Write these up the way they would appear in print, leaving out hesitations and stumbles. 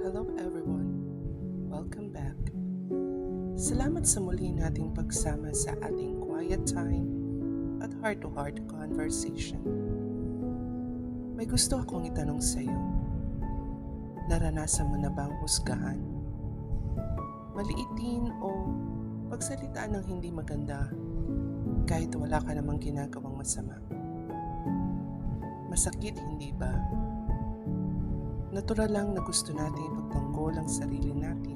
Hello everyone, welcome back. Salamat sa muli nating pagsama sa ating quiet time at heart-to-heart conversation. May gusto akong itanong sa iyo. Naranasan mo na bang husgahan? Maliitin o pagsalitaan ng hindi maganda kahit wala ka namang ginagawang masama? Masakit, hindi ba? Natural lang na gusto natin ipagtanggol ang sarili natin.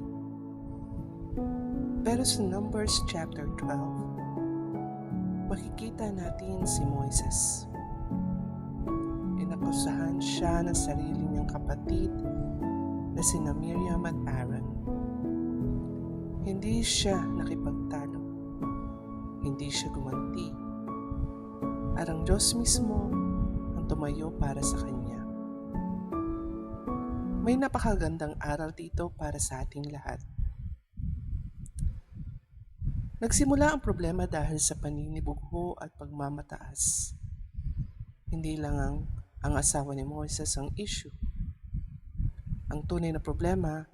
Pero sa Numbers chapter 12, makikita natin si Moises. Inakusahan siya ng sarili niyang kapatid na sina Miriam at Aaron. Hindi siya nakipagtalo. Hindi siya gumanti. Ang Diyos mismo ang tumayo para sa kanya. May napakagandang aral dito para sa ating lahat. Nagsimula ang problema dahil sa paninibugho at pagmamataas. Hindi lang ang asawa ni Moises ang issue. Ang tunay na problema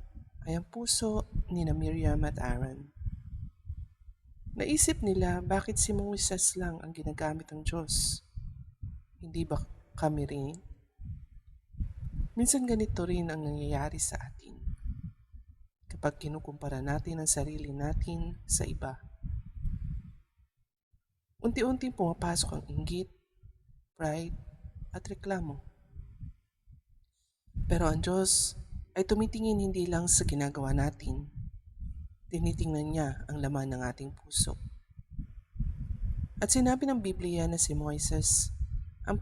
ay ang puso ni Miriam at Aaron. Naisip nila bakit si Moises lang ang ginagamit ng Diyos. Hindi ba kami rin? Minsan ganito rin ang nangyayari sa atin kapag kinukumpara natin ang sarili natin sa iba. Unti-unti pumapasok ang inggit, pride, at reklamo. Pero ang Diyos ay tumitingin hindi lang sa ginagawa natin, tinitingnan niya ang laman ng ating puso. At sinabi ng Biblia na si Moises ang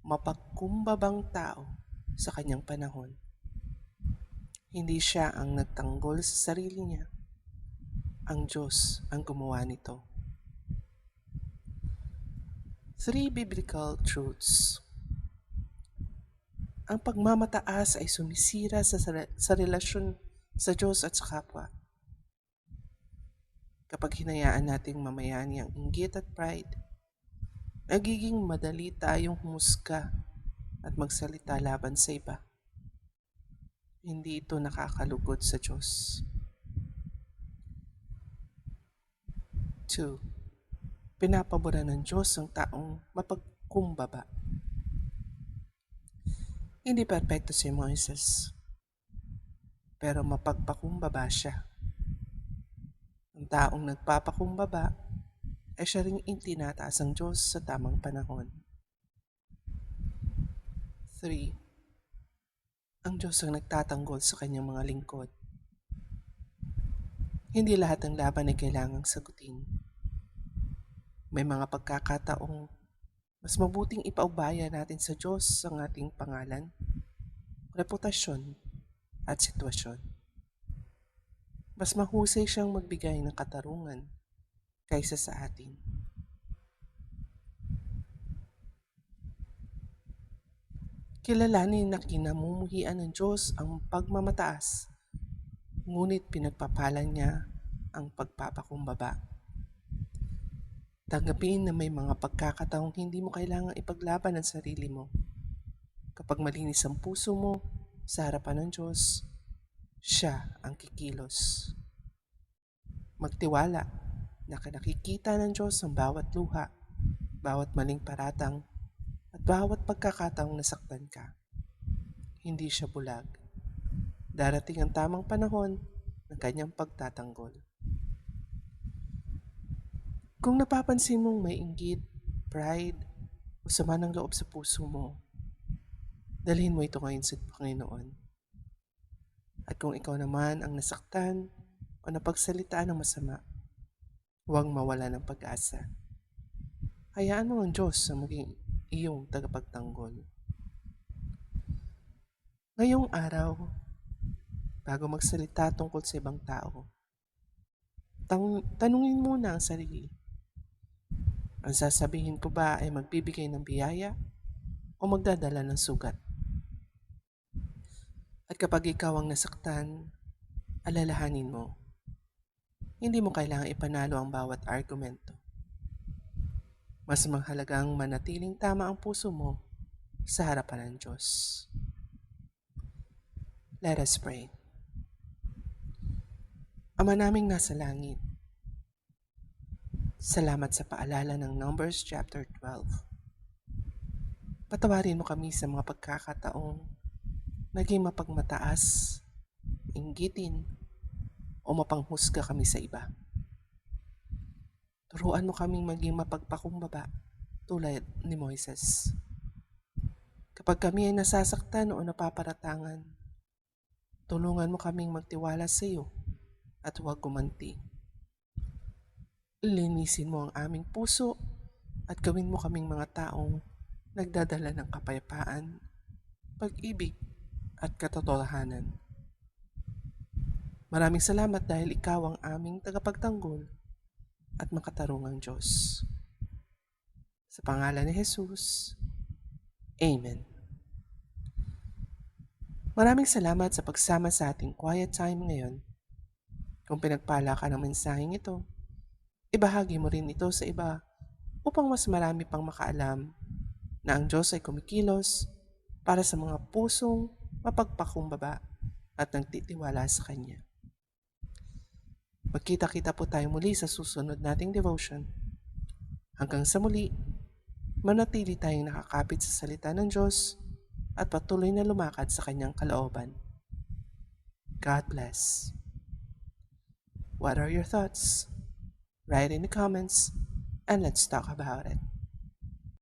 mapagkumbabang tao sa kanyang panahon. Hindi siya ang nagtanggol sa sarili niya. Ang Diyos ang gumawa nito. 3 biblical truths. Ang pagmamataas ay sumisira sa relasyon sa Diyos at sa kapwa. Kapag hinayaan nating mamayani ang inggit at pride, nagiging madali tayong humusga at magsalita laban sa iba. Hindi ito nakakalugod sa Diyos. 2. Pinapabura ng Diyos ang taong mapagkumbaba. Hindi perpekto si Moises, pero mapagpakumbaba siya. Ang taong nagpapakumbaba ay siya ring itinataas ng Diyos sa tamang panahon. 3. Ang Diyos ang nagtatanggol sa kanyang mga lingkod. Hindi lahat ng laban ay kailangang sagutin. May mga pagkakataong mas mabuting ipaubaya natin sa Diyos ang ating pangalan, reputasyon, at sitwasyon. Mas mahusay siyang magbigay ng katarungan kaysa sa atin. Kilalanin na kinamumuhian ng Diyos ang pagmamataas, ngunit pinagpapalan niya ang pagpapakumbaba. Tanggapin na may mga pagkakataong hindi mo kailangang ipaglaban ang sarili mo. Kapag malinis ang puso mo sa harapan ng Diyos, siya ang kikilos. Magtiwala na nakikita ng Diyos ang bawat luha, bawat maling paratang, at bawat pagkakataong nasaktan ka. Hindi siya bulag. Darating ang tamang panahon ng kanyang pagtatanggol. Kung napapansin mong may inggit, pride, o sama ng loob sa puso mo, dalhin mo ito ngayon sa Panginoon. At kung ikaw naman ang nasaktan o napagsalitaan ng masama, huwag mawala ng pag-asa. Hayaan mo ang Diyos na maging iyong tagapagtanggol. Ngayong araw, bago magsalita tungkol sa ibang tao, tanungin muna ang sarili. Ang sasabihin ko ba ay magbibigay ng biyaya o magdadala ng sugat? At kapag ikaw ang nasaktan, alalahanin mo, hindi mo kailangang ipanalo ang bawat argumento. Mas mahalagang manatiling tama ang puso mo sa harapan ng Diyos. Let us pray. Ama naming nasa langit, salamat sa paalala ng Numbers chapter 12. Patawarin mo kami sa mga pagkakataong naging mapagmataas, inggitin, o mapanghusga kami sa iba. Turuan mo kaming maging mapagpakumbaba tulad ni Moises. Kapag kami ay nasasaktan o napaparatangan, tulungan mo kaming magtiwala sa iyo at huwag gumanti. Linisin mo ang aming puso at gawin mo kaming mga taong nagdadala ng kapayapaan, pag-ibig at katotohanan. Maraming salamat dahil ikaw ang aming tagapagtanggol at makatarungang Diyos. Sa pangalan ni Jesus, Amen. Maraming salamat sa pagsama sa ating quiet time ngayon. Kung pinagpala ka ng mensaheng ito, ibahagi mo rin ito sa iba upang mas marami pang makaalam na ang Diyos ay kumikilos para sa mga pusong mapagpakumbaba at nagtitiwala sa Kanya. Magkita-kita po tayo muli sa susunod nating devotion. Hanggang sa muli, manatili tayong nakakapit sa salita ng Diyos at patuloy na lumakad sa Kanyang kalooban. God bless. What are your thoughts? Write in the comments and let's talk about it.